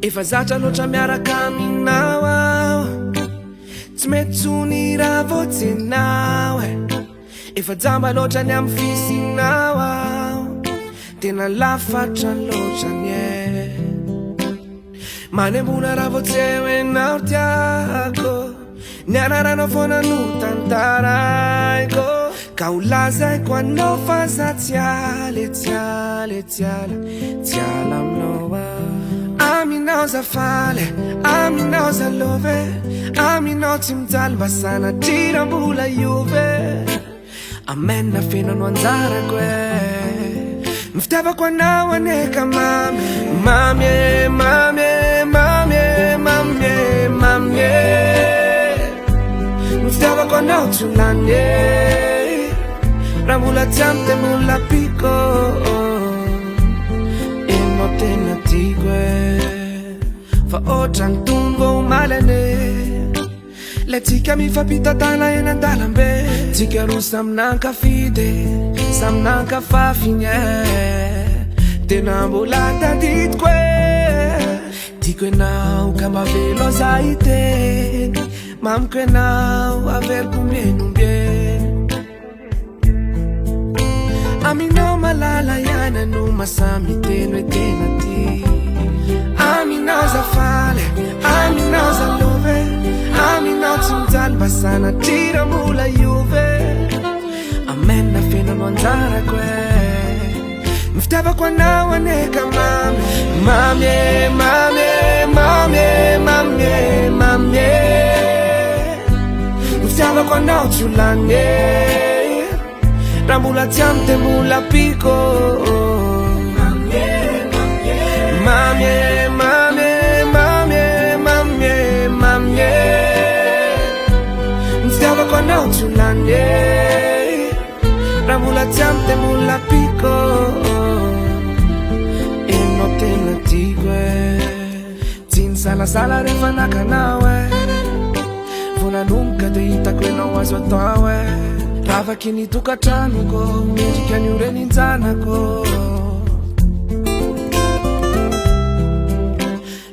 Efa zatra loatra miaraka aminao aho, tsy mety tsony raha voatsinao efa jamba loatra ny amin'ny fisinao aho, tena lafatra loatra ny manembola raha voatseho enao tiako, ny anaranao foana no tantaraiko, ka ho lazaiko anao fa za tsy ala aminao aminao za faly, aminao za love, aminao tsy mijaly mba sanadriram-bola iove, amena fenano anjarako mifitiavako anao aneka mamie mifitiavako anao tsy olany raha mbola tsy ampy de mbola piko enao tena tiako fa ohatrany tombo malane le tsika mifampitatana eny an-dalambe, tsika roa samy nankafidy samy nankafafiny tena mbola tadidiko tiako enao ka mavelo za iteny, mamiko enao averiko mienombe, aminao malala ihany no masamy teny hoe tena ty, aminao za faly, aminao za love, aminao tsy mijaly mba sanadriram-bola iove, amena fenano anjarako mifitiavako anao aneka mamie mifitiavako anao tsy olany raha mbola tsy ampy de mbola piko mifitiavako anao tsy olany raha mbola tsy ampy de mbola piko enao tena tiako tsy nisalasala rehefa nakanao vonanomboka de hitako enao azo atao ravaky ny tokantranoko mendrika ny oreninjanako,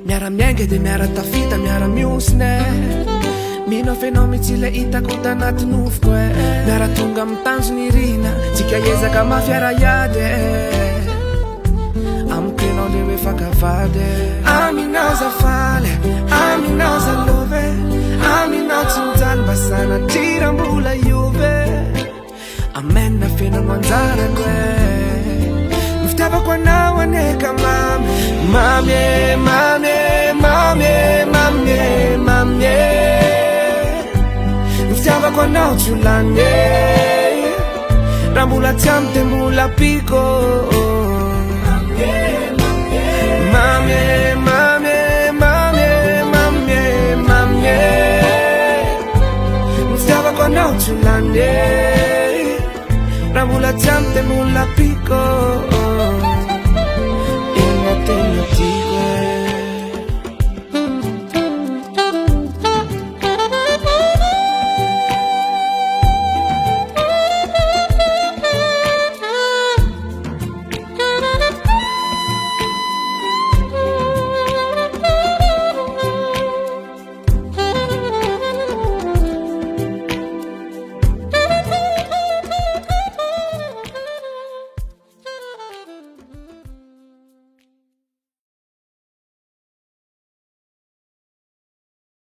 miara-miainga de miara-tafita miara-miosina mino fenao mitsy le hitako tanaty nofoko miara-tonga amin'ny tanjony rina, tsika ezaka mafiara iady amiko enao le hoe fakavady, aminao za faly, aminao za love, aminao tsy mijaly mba sanadriram-bola iove, amena fenano anjarako mifitiavako anao aneka mamie mifitiavako anao tsy olany raha mbola tsy ampy de mbola piko mifitiavako anao tsy olany raha mbola tsy ampy de mbola piko